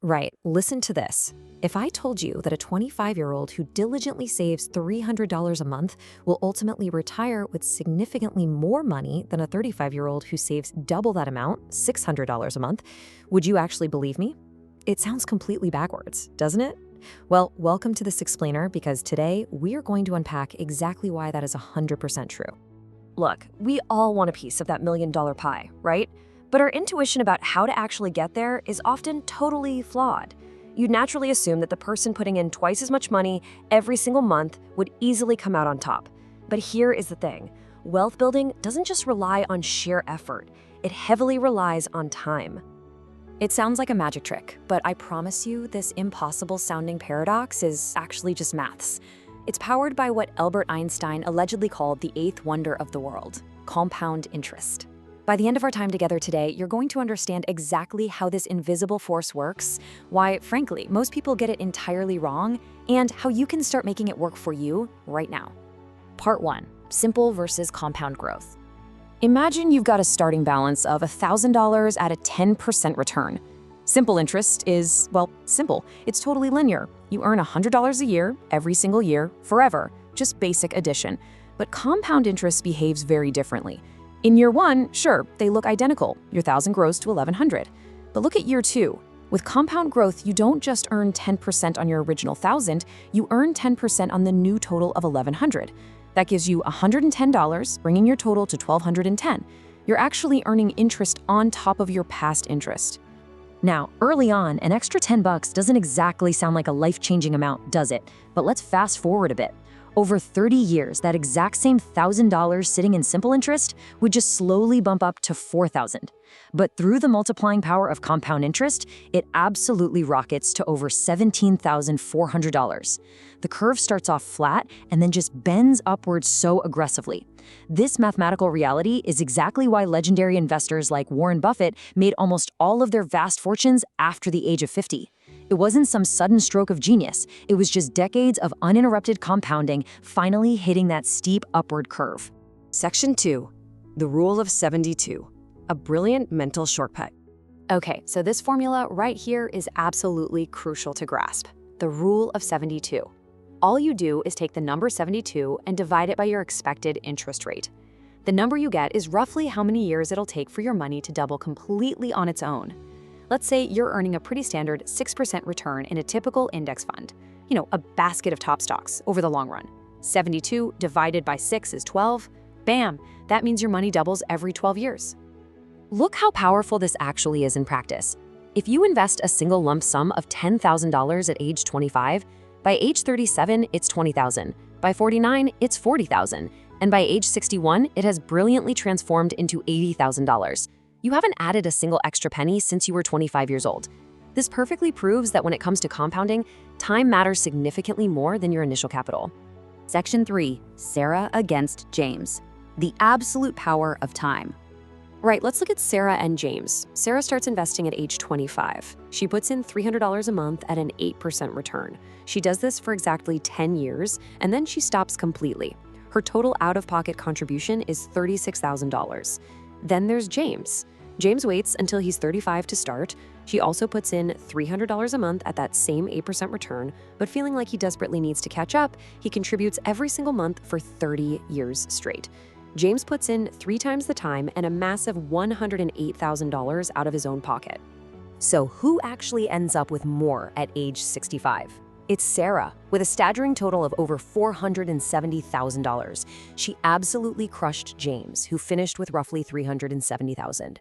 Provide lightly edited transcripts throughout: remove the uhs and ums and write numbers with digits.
Right, listen to this. If I told you that a 25-year-old who diligently saves $300 a month will ultimately retire with significantly more money than a 35-year-old who saves double that amount, $600 a month, would you actually believe me? It sounds completely backwards, doesn't it? Well, welcome to this explainer because today we are going to unpack exactly why that is 100% true. Look, we all want a piece of that million-dollar pie, right? But our intuition about how to actually get there is often totally flawed. You'd naturally assume that the person putting in twice as much money every single month would easily come out on top. But here is the thing. Wealth building doesn't just rely on sheer effort. It heavily relies on time. It sounds like a magic trick, but I promise you this impossible-sounding paradox is actually just maths. It's powered by what Albert Einstein allegedly called the eighth wonder of the world, compound interest. By the end of our time together today, you're going to understand exactly how this invisible force works, why, frankly, most people get it entirely wrong, and how you can start making it work for you right now. Part 1. Simple versus compound growth. Imagine you've got a starting balance of $1,000 at a 10% return. Simple interest is, well, simple. It's totally linear. You earn $100 a year, every single year, forever, just basic addition. But compound interest behaves very differently. In year 1, sure, they look identical. Your 1,000 grows to 1,100. But look at year 2. With compound growth, you don't just earn 10% on your original 1,000, you earn 10% on the new total of 1,100. That gives you $110, bringing your total to $1,210. You're actually earning interest on top of your past interest. Now, early on, an extra $10 doesn't exactly sound like a life-changing amount, does it? But let's fast forward a bit. Over 30 years, that exact same $1,000 sitting in simple interest would just slowly bump up to $4,000. But through the multiplying power of compound interest, it absolutely rockets to over $17,400. The curve starts off flat and then just bends upwards so aggressively. This mathematical reality is exactly why legendary investors like Warren Buffett made almost all of their vast fortunes after the age of 50. It wasn't some sudden stroke of genius. It was just decades of uninterrupted compounding finally hitting that steep upward curve. Section 2. The Rule of 72. A brilliant mental shortcut. Okay, so this formula right here is absolutely crucial to grasp. The Rule of 72. All you do is take the number 72 and divide it by your expected interest rate. The number you get is roughly how many years it'll take for your money to double completely on its own. Let's say you're earning a pretty standard 6% return in a typical index fund, a basket of top stocks over the long run. 72 divided by 6 is 12. Bam, that means your money doubles every 12 years. Look how powerful this actually is in practice. If you invest a single lump sum of $10,000 at age 25, by age 37, it's $20,000. By 49, it's $40,000. And by age 61, it has brilliantly transformed into $80,000. You haven't added a single extra penny since you were 25 years old. This perfectly proves that when it comes to compounding, time matters significantly more than your initial capital. Section 3. Sarah against James. The absolute power of time. Right, let's look at Sarah and James. Sarah starts investing at age 25. She puts in $300 a month at an 8% return. She does this for exactly 10 years, and then she stops completely. Her total out-of-pocket contribution is $36,000. Then there's James. James waits until he's 35 to start. She also puts in $300 a month at that same 8% return, but feeling like he desperately needs to catch up, he contributes every single month for 30 years straight. James puts in 3 times the time and a massive $108,000 out of his own pocket. So who actually ends up with more at age 65? It's Sarah, with a staggering total of over $470,000. She absolutely crushed James, who finished with roughly $370,000.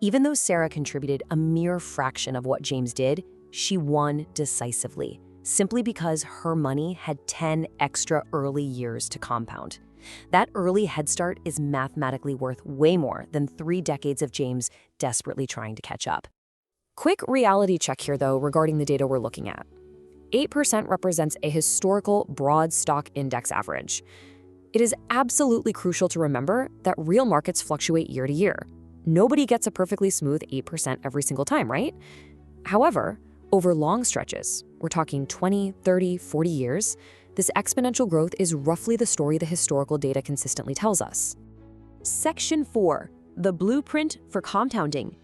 Even though Sarah contributed a mere fraction of what James did, she won decisively, simply because her money had 10 extra early years to compound. That early head start is mathematically worth way more than 3 decades of James desperately trying to catch up. Quick reality check here, though, regarding the data we're looking at. 8% represents a historical broad stock index average. It is absolutely crucial to remember that real markets fluctuate year to year. Nobody gets a perfectly smooth 8% every single time, right? However, over long stretches, we're talking 20, 30, 40 years, this exponential growth is roughly the story the historical data consistently tells us. Section 4. The Blueprint for Compounding.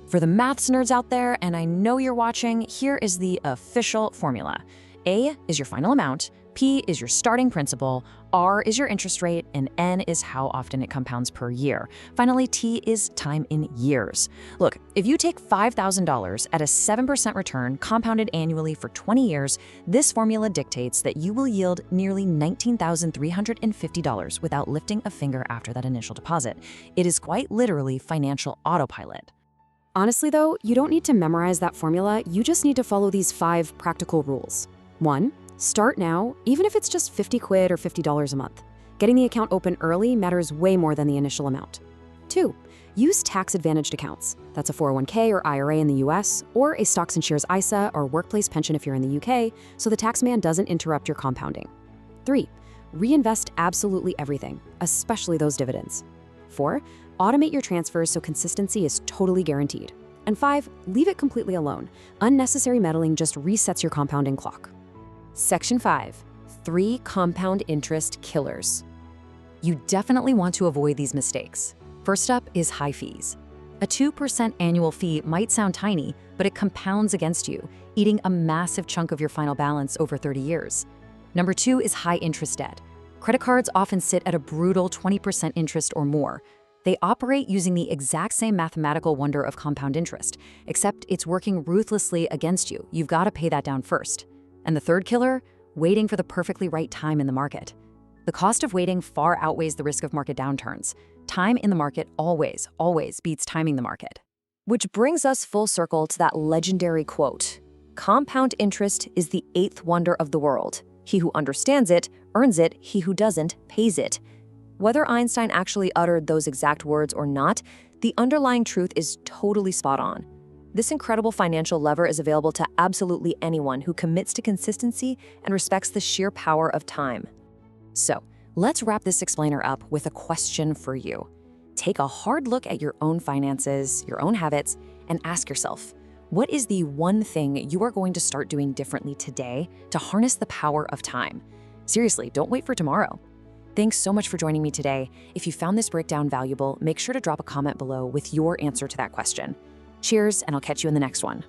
For the maths nerds out there, and I know you're watching, here is the official formula. A is your final amount, P is your starting principal, R is your interest rate, and N is how often it compounds per year. Finally, T is time in years. Look, if you take $5,000 at a 7% return compounded annually for 20 years, this formula dictates that you will yield nearly $19,350 without lifting a finger after that initial deposit. It is quite literally financial autopilot. Honestly though, you don't need to memorize that formula, you just need to follow these 5 practical rules. 1. Start now, even if it's just 50 quid or $50 a month. Getting the account open early matters way more than the initial amount. 2. Use tax-advantaged accounts. That's a 401k or IRA in the US, or a stocks and shares ISA or workplace pension if you're in the UK, so the tax man doesn't interrupt your compounding. 3. Reinvest absolutely everything, especially those dividends. 4. Automate your transfers so consistency is totally guaranteed. And 5. Leave it completely alone. Unnecessary meddling just resets your compounding clock. Section 5. 3 compound interest killers. You definitely want to avoid these mistakes. First up is high fees. A 2% annual fee might sound tiny, but it compounds against you, eating a massive chunk of your final balance over 30 years. Number 2 is high interest debt. Credit cards often sit at a brutal 20% interest or more. They operate using the exact same mathematical wonder of compound interest, except it's working ruthlessly against you. You've got to pay that down first. And the third killer? Waiting for the perfectly right time in the market. The cost of waiting far outweighs the risk of market downturns. Time in the market always beats timing the market. Which brings us full circle to that legendary quote: "Compound interest is the 8th wonder of the world. He who understands it, earns it. He who doesn't, pays it." Whether Einstein actually uttered those exact words or not, the underlying truth is totally spot on. This incredible financial lever is available to absolutely anyone who commits to consistency and respects the sheer power of time. So, let's wrap this explainer up with a question for you. Take a hard look at your own finances, your own habits, and ask yourself, what is the one thing you are going to start doing differently today to harness the power of time? Seriously, don't wait for tomorrow. Thanks so much for joining me today. If you found this breakdown valuable, make sure to drop a comment below with your answer to that question. Cheers, and I'll catch you in the next one.